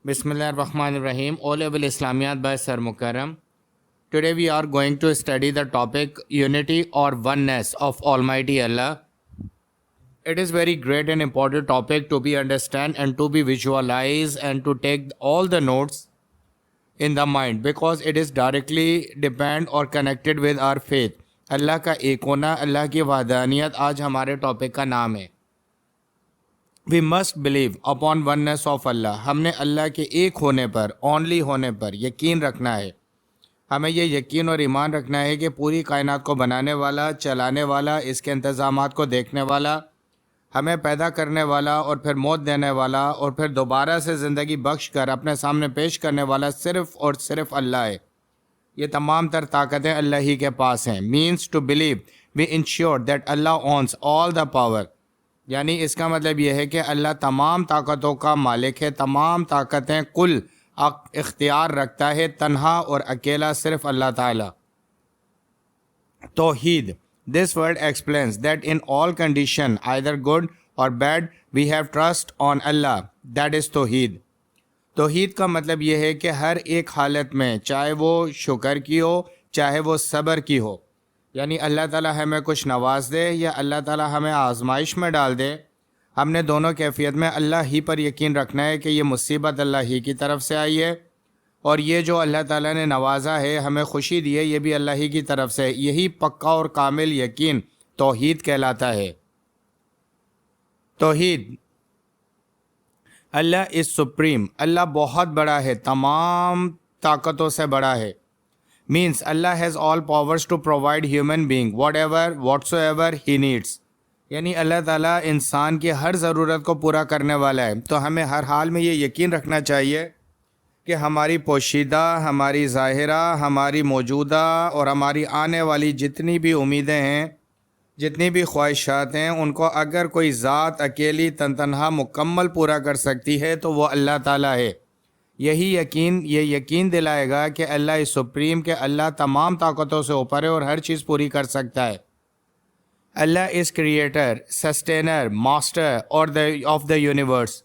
Bismillah ar-Rahman ar-Rahim. O level Islamiyat by Sir Mukarram. Today we are going to study the topic unity or oneness of Almighty Allah. It is very great and important topic to be understand and to be visualized and to take all the notes in the mind because it is directly depend or connected with our faith. اللہ کا ایک ہونا, اللہ کی وحدانیت آج ہمارے topic کا نام ہے. We must believe upon oneness of اللہ. ہم نے اللہ کے ایک ہونے پر, اونلی ہونے پر یقین رکھنا ہے. ہمیں یہ یقین اور ایمان رکھنا ہے کہ پوری کائنات کو بنانے والا, چلانے والا, اس کے انتظامات کو دیکھنے والا, ہمیں پیدا کرنے والا اور پھر موت دینے والا اور پھر دوبارہ سے زندگی بخش کر اپنے سامنے پیش کرنے والا صرف اور صرف اللہ ہے. یہ تمام تر طاقتیں اللہ ہی کے پاس ہیں. Means to believe we ensure that Allah owns all the power. یعنی اس کا مطلب یہ ہے کہ اللہ تمام طاقتوں کا مالک ہے, تمام طاقتیں کل اختیار رکھتا ہے, تنہا اور اکیلا صرف اللہ تعالی. توحید. This word explains that in all condition, either good or bad, we have trust on Allah. That is توحید. توحید کا مطلب یہ ہے کہ ہر ایک حالت میں, چاہے وہ شکر کی ہو چاہے وہ صبر کی ہو, یعنی اللہ تعالیٰ ہمیں کچھ نواز دے یا اللہ تعالیٰ ہمیں آزمائش میں ڈال دے, ہم نے دونوں کیفیت میں اللہ ہی پر یقین رکھنا ہے کہ یہ مصیبت اللہ ہی کی طرف سے آئی ہے اور یہ جو اللہ تعالیٰ نے نوازا ہے, ہمیں خوشی دی ہے, یہ بھی اللہ ہی کی طرف سے. یہی پکا اور کامل یقین توحید کہلاتا ہے. توحید. اللہ از سپریم. اللہ بہت بڑا ہے, تمام طاقتوں سے بڑا ہے. Means Allah has all powers to provide human being whatever whatsoever he needs. یعنی اللہ تعالیٰ انسان کی ہر ضرورت کو پورا کرنے والا ہے. تو ہمیں ہر حال میں یہ یقین رکھنا چاہیے کہ ہماری پوشیدہ, ہماری ظاہرہ, ہماری موجودہ اور ہماری آنے والی جتنی بھی امیدیں ہیں, جتنی بھی خواہشات ہیں, ان کو اگر کوئی ذات اکیلی تنہا مکمل پورا کر سکتی ہے تو وہ اللہ تعالیٰ ہے. یہی یقین, یہ یقین دلائے گا کہ اللہ از سپریم, کہ اللہ تمام طاقتوں سے اوپر ہے اور ہر چیز پوری کر سکتا ہے. اللہ از کریٹر, سسٹینر, ماسٹر اور آف دا یونیورس.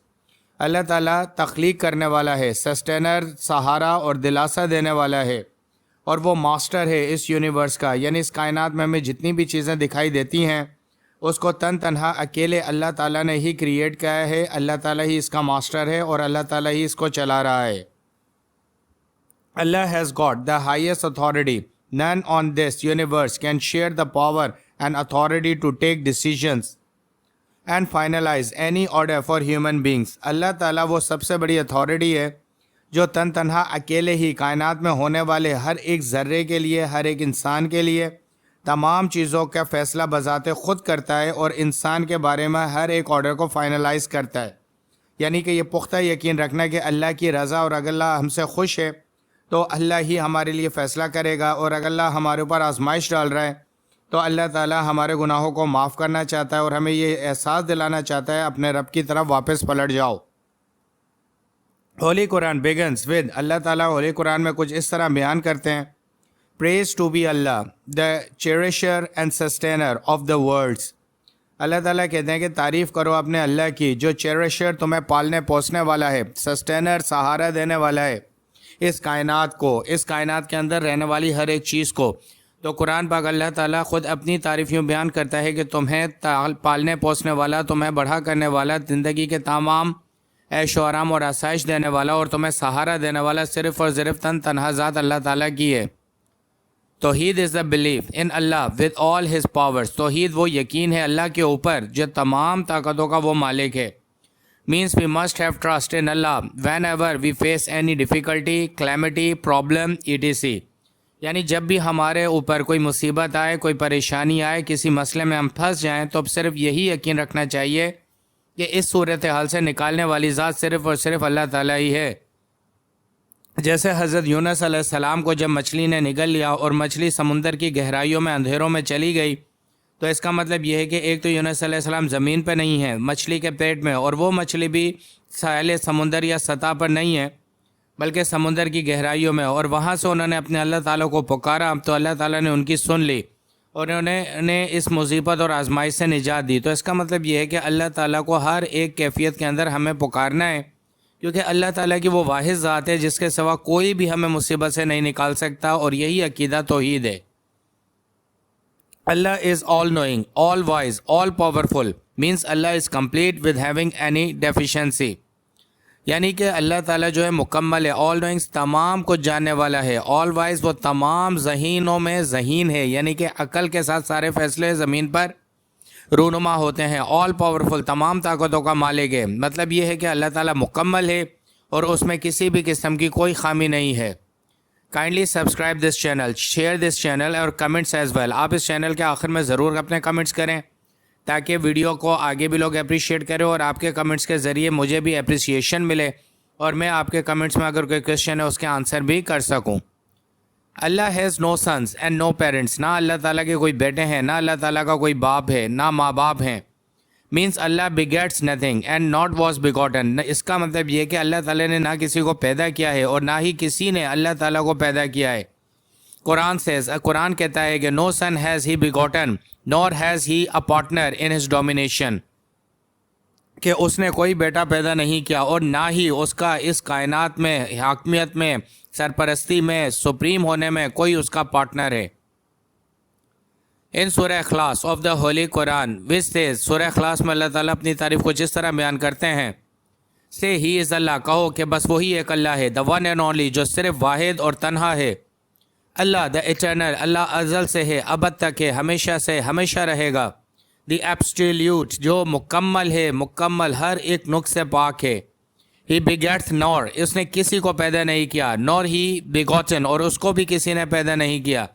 اللہ تعالیٰ تخلیق کرنے والا ہے, سسٹینر, سہارا اور دلاسا دینے والا ہے, اور وہ ماسٹر ہے اس یونیورس کا. یعنی اس کائنات میں ہمیں جتنی بھی چیزیں دکھائی دیتی ہیں اس کو تنہا اکیلے اللہ تعالیٰ نے ہی کریٹ کیا ہے. اللہ تعالیٰ ہی اس کا ماسٹر ہے اور اللہ تعالیٰ ہی اس کو چلا رہا ہے. اللہ has got the highest authority. None on this universe can share the power and authority to take decisions and finalize any order for human beings. اللہ تعالیٰ وہ سب سے بڑی اتھارٹی ہے جو تنہا اکیلے ہی کائنات میں ہونے والے ہر ایک ذرے کے لیے, ہر ایک انسان کے لیے تمام چیزوں کا فیصلہ بذات خود کرتا ہے اور انسان کے بارے میں ہر ایک آرڈر کو فائنلائز کرتا ہے. یعنی کہ یہ پختہ یقین رکھنا کہ اللہ کی رضا, اور اگر اللہ ہم سے خوش ہے تو اللہ ہی ہمارے لیے فیصلہ کرے گا, اور اگر اللہ ہمارے اوپر آزمائش ڈال رہا ہے تو اللہ تعالیٰ ہمارے گناہوں کو معاف کرنا چاہتا ہے اور ہمیں یہ احساس دلانا چاہتا ہے اپنے رب کی طرف واپس پلٹ جاؤ. ہولی قرآن begins with, اللہ تعالیٰ ہولی قرآن میں کچھ اس طرح بیان کرتے ہیں, praise to be Allah, the cherisher and sustainer of the worlds. اللہ تعالیٰ کہتے ہیں کہ تعریف کرو اپنے اللہ کی جو چیریشر, تمہیں پالنے پوسنے والا ہے, سسٹینر, سہارا دینے والا ہے اس کائنات کو, اس کائنات کے اندر رہنے والی ہر ایک چیز کو. تو قرآن پاک اللہ تعالیٰ خود اپنی تعریف یوں بیان کرتا ہے کہ تمہیں پالنے پوسنے والا, تمہیں بڑھا کرنے والا, زندگی کے تمام عیش و آرام اور آسائش دینے والا اور تمہیں سہارا دینے والا صرف اور صرف تنہا ذات اللہ تعالیٰ کی ہے. توحید از دا بلیف ان اللہ ود آل ہز پاورز. توحید وہ یقین ہے اللہ کے اوپر جو تمام طاقتوں کا وہ مالک ہے. Means we must have trust in Allah whenever we face any difficulty, calamity, problem, ETC. یعنی جب بھی ہمارے اوپر کوئی مصیبت آئے, کوئی پریشانی آئے, کسی مسئلے میں ہم پھنس جائیں تو اب صرف یہی یقین رکھنا چاہیے کہ اس صورتحال سے نکالنے والی ذات صرف اور صرف اللہ تعالیٰ ہی ہے. جیسے حضرت یونس علیہ السلام کو جب مچھلی نے نگل لیا اور مچھلی سمندر کی گہرائیوں میں اندھیروں میں چلی گئی, تو اس کا مطلب یہ ہے کہ ایک تو یونس علیہ السلام زمین پہ نہیں ہے, مچھلی کے پیٹ میں, اور وہ مچھلی بھی ساحل سمندر یا سطح پر نہیں ہے بلکہ سمندر کی گہرائیوں میں, اور وہاں سے انہوں نے اپنے اللہ تعالیٰ کو پکارا تو اللہ تعالیٰ نے ان کی سن لی اور انہیں اس مصیبت اور آزمائش سے نجات دی. تو اس کا مطلب یہ ہے کہ اللہ تعالیٰ کو ہر ایک کیفیت کے اندر ہمیں پکارنا ہے کیونکہ اللہ تعالیٰ کی وہ واحد ذات ہے جس کے سوا کوئی بھی ہمیں مصیبت سے نہیں نکال سکتا، اور یہی عقیدہ توحید ہے۔ Allah is all knowing, all wise, all powerful means Allah is complete with having any deficiency. یعنی کہ اللہ تعالیٰ جو ہے مکمل ہے، all knowing تمام کچھ جاننے والا ہے، all wise وہ تمام ذہینوں میں ذہین ہے، یعنی کہ عقل کے ساتھ سارے فیصلے زمین پر رونما ہوتے ہیں، all powerful تمام طاقتوں کا مالک ہے۔ مطلب یہ ہے کہ اللہ تعالیٰ مکمل ہے اور اس میں کسی بھی قسم کی کوئی خامی نہیں ہے۔ Kindly subscribe this channel, share this channel اور کمنٹس ایز ویل۔ آپ اس چینل کے آخر میں ضرور اپنے کمنٹس کریں تاکہ ویڈیو کو آگے بھی لوگ اپریشیٹ کریں، اور آپ کے کمنٹس کے ذریعے مجھے بھی اپریسیشن ملے، اور میں آپ کے کمنٹس میں اگر کوئی کویشچن ہے اس کے آنسر بھی کر سکوں۔ اللہ has no sons and no parents, نہ اللہ تعالیٰ کے کوئی بیٹے ہیں، نہ اللہ تعالیٰ کا کوئی باپ ہے، نہ ماں باپ ہیں۔ مینس اللہ begets nothing and not was begotten, اس کا مطلب یہ کہ اللہ تعالیٰ نے نہ کسی کو پیدا کیا ہے اور نہ ہی کسی نے اللہ تعالیٰ کو پیدا کیا ہے۔ قرآن کہتا ہے کہ no son has he begotten nor has he a partner in his domination, کہ اس نے کوئی بیٹا پیدا نہیں کیا اور نہ ہی اس کا اس کائنات میں حاکمیت میں، سرپرستی میں، سپریم ہونے میں کوئی اس کا پارٹنر ہے۔ ان سورہ اخلاص of the holy Quran which says, سورہ اخلاص میں اللہ تعالیٰ اپنی تعریف کو جس طرح بیان کرتے ہیں، سے ہی از اللہ، کہو کہ بس وہی ایک اللہ ہے، دا ون اینڈ اونلی، جو صرف واحد اور تنہا ہے۔ اللہ دا ایٹرنل، اللہ ازل سے ہے، ابد تک ہے، ہمیشہ سے ہمیشہ رہے گا۔ دی ایبسٹیلیوٹ، جو مکمل ہے، مکمل ہر ایک نقص سے پاک ہے۔ ہی بگیٹس نور، اس نے کسی کو پیدا نہیں کیا، نور ہی بگوٹن، اور اس کو بھی کسی نے پیدا نہیں کیا۔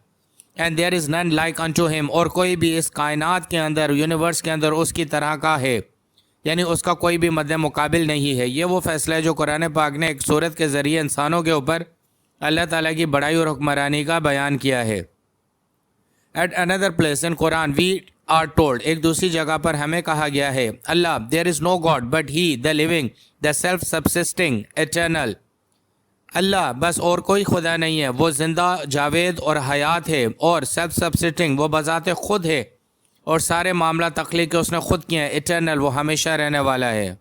اینڈ دیر از نن لائک انٹو ہم، اور کوئی بھی اس کائنات کے اندر، یونیورس کے اندر اس کی طرح کا ہے، یعنی اس کا کوئی بھی مد مقابل نہیں ہے۔ یہ وہ فیصلہ ہے جو قرآن پاک نے ایک صورت کے ذریعے انسانوں کے اوپر اللہ تعالیٰ کی بڑائی اور حکمرانی کا بیان کیا ہے۔ At another place in Quran we are told, ایک دوسری جگہ پر ہمیں کہا گیا ہے، Allah there is no god but he the living the self subsisting eternal, اللہ بس اور کوئی خدا نہیں ہے، وہ زندہ، جاوید اور حیات ہے، اور سیلف سبسسٹنگ وہ بذات خود ہے، اور سارے معاملہ تخلیق اس نے خود کیے ہیں، ایٹرنل وہ ہمیشہ رہنے والا ہے۔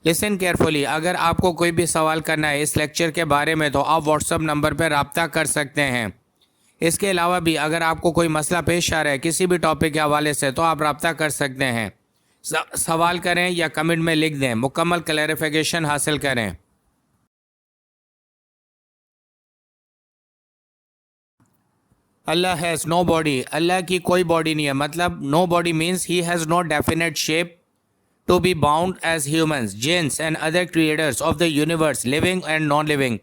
لسن کیئرفلی، اگر آپ کو کوئی بھی سوال کرنا ہے اس لیکچر کے بارے میں تو آپ واٹس ایپ نمبر پہ رابطہ کر سکتے ہیں۔ اس کے علاوہ بھی اگر آپ کو کوئی مسئلہ پیش آ رہا ہے کسی بھی ٹاپک کے حوالے سے تو آپ رابطہ کر سکتے ہیں، سوال کریں یا کمنٹ میں لکھ دیں، مکمل کلیریفیکیشن حاصل کریں۔ اللہ ہیز نو باڈی، اللہ کی کوئی باڈی نہیں ہے، مطلب no body means he has no definite shape to be bound as humans, jinns and other creators of the universe, living and non-living،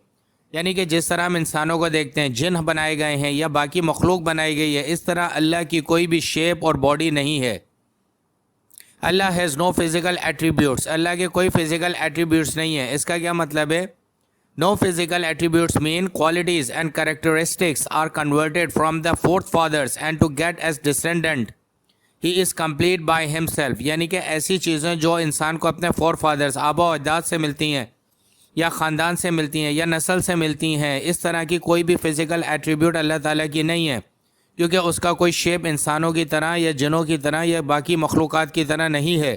یعنی کہ جس طرح ہم انسانوں کو دیکھتے ہیں، جن بنائے گئے ہیں یا باقی مخلوق بنائی گئی ہے، اس طرح اللہ کی کوئی بھی شیپ اور باڈی نہیں ہے۔ اللہ ہیز نو فزیکل ایٹریبیوٹس، اللہ کے کوئی فزیکل ایٹریبیوٹس نہیں ہے۔ اس کا کیا مطلب ہے؟ No physical attributes mean qualities and characteristics are converted from the forefathers and to get as descendant he is complete by ہم سیلف، یعنی کہ ایسی چیزیں جو انسان کو اپنے فور فادرز، آبا و اجداد سے ملتی ہیں یا خاندان سے ملتی ہیں یا نسل سے ملتی ہیں، اس طرح کی کوئی بھی فزیکل ایٹریبیوٹ اللہ تعالیٰ کی نہیں ہے، کیونکہ اس کا کوئی شیپ انسانوں کی طرح یا جنوں کی طرح یا باقی مخلوقات کی طرح نہیں ہے۔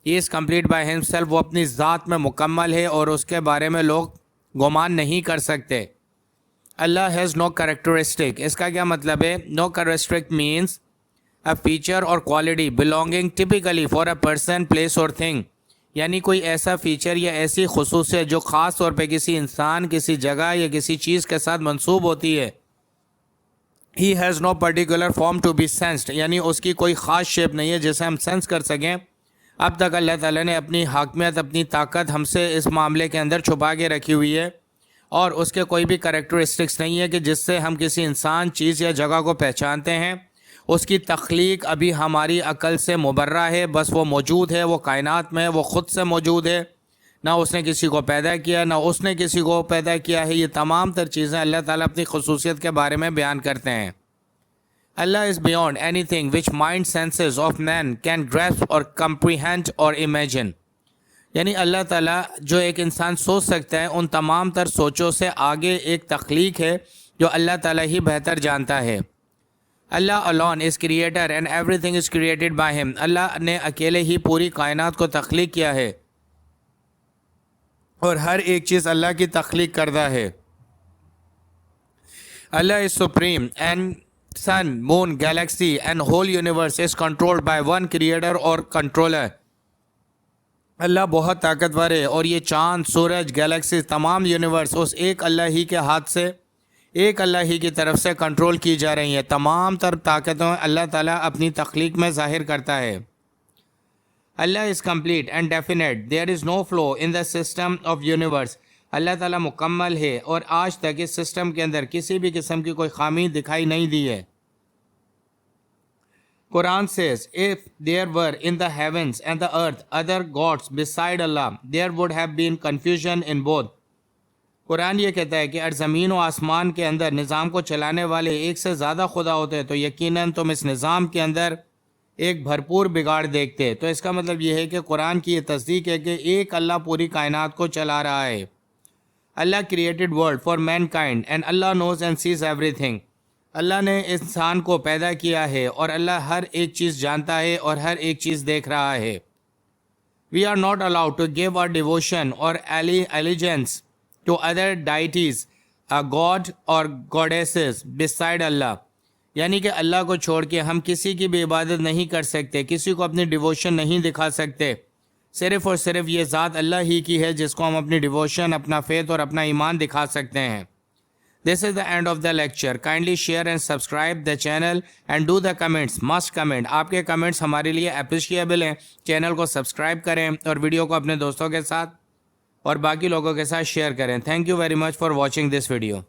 ہی از کمپلیٹ بائی ہم سیلف، وہ اپنی ذات میں مکمل ہے اور اس کے بارے میں لوگ گمان نہیں کر سکتے۔ اللہ ہیز نو کریکٹرسٹک، اس کا کیا مطلب ہے؟ No characteristic means a feature or quality belonging typically for a person, place or thing، یعنی کوئی ایسا فیچر یا ایسی خصوصیت جو خاص طور پہ کسی انسان، کسی جگہ یا کسی چیز کے ساتھ منسوب ہوتی ہے۔ he has no particular form to be sensed، یعنی اس کی کوئی خاص شیپ نہیں ہے جسے ہم سینس کر سکیں۔ اب تک اللہ تعالیٰ نے اپنی حاکمیت، اپنی طاقت ہم سے اس معاملے کے اندر چھپا کے رکھی ہوئی ہے، اور اس کے کوئی بھی کریکٹرسٹکس نہیں ہے کہ جس سے ہم کسی انسان، چیز یا جگہ کو پہچانتے ہیں۔ اس کی تخلیق ابھی ہماری عقل سے مبرہ ہے، بس وہ موجود ہے، وہ کائنات میں، وہ خود سے موجود ہے، نہ اس نے کسی کو پیدا کیا نہ اس نے کسی کو پیدا کیا ہے۔ یہ تمام تر چیزیں اللہ تعالیٰ اپنی خصوصیت کے بارے میں بیان کرتے ہیں۔ Allah is beyond anything which mind senses of man can grasp اور کمپریہینڈ اور امیجن، یعنی اللہ تعالیٰ جو ایک انسان سوچ سکتا ہے ان تمام تر سوچوں سے آگے ایک تخلیق ہے جو اللہ تعالیٰ ہی بہتر جانتا ہے۔ اللہ alone is creator and everything is created by him، اللہ نے اکیلے ہی پوری کائنات کو تخلیق کیا ہے اور ہر ایک چیز اللہ کی تخلیق کردہ ہے. Allah is supreme and sun, moon, galaxy and whole universe is controlled by one creator or controller. اللہ بہت طاقتور ہے اور یہ چاند، سورج، گیلیکسی، تمام یونیورس اس ایک اللہ ہی کے ہاتھ سے، ایک اللہ ہی کی طرف سے کنٹرول کی جا رہی ہیں. تمام تر طاقتوں اللہ تعالیٰ اپنی تخلیق میں ظاہر کرتا ہے. Allah is complete and definite. There is no flaw in the system of universe. اللہ تعالیٰ مکمل ہے اور آج تک اس سسٹم کے اندر کسی بھی قسم کی کوئی خامی دکھائی نہیں دی ہے. Quran says, if there were in the heavens and the earth other gods beside Allah, there would have been confusion in both. قرآن یہ کہتا ہے کہ اگر زمین و آسمان کے اندر نظام کو چلانے والے ایک سے زیادہ خدا ہوتے تو یقیناً تم اس نظام کے اندر ایک بھرپور بگاڑ دیکھتے. تو اس کا مطلب یہ ہے کہ قرآن کی یہ تصدیق ہے کہ ایک اللہ پوری کائنات کو چلا رہا ہے. Allah created world for mankind and Allah knows and sees everything. اللہ نے انسان کو پیدا کیا ہے اور اللہ ہر ایک چیز جانتا ہے اور ہر ایک چیز دیکھ رہا ہے. We are not allowed to give our devotion or allegiance to other deities, a god or goddesses beside Allah. یعنی کہ اللہ کو چھوڑ کے ہم کسی کی بھی عبادت نہیں کر سکتے، کسی کو اپنی ڈیووشن نہیں دکھا سکتے. صرف اور صرف یہ ذات اللہ ہی کی ہے جس کو ہم اپنی ڈیووشن، اپنا فیتھ اور اپنا ایمان دکھا سکتے ہیں. This is the end of the lecture. Kindly share and subscribe the channel and do the comments. Must comment. آپ کے کمنٹس ہمارے لیے اپریشیبل ہیں. چینل کو سبسکرائب کریں اور ویڈیو کو اپنے دوستوں کے ساتھ اور باقی لوگوں کے ساتھ شیئر کریں. Thank you very much for watching this video.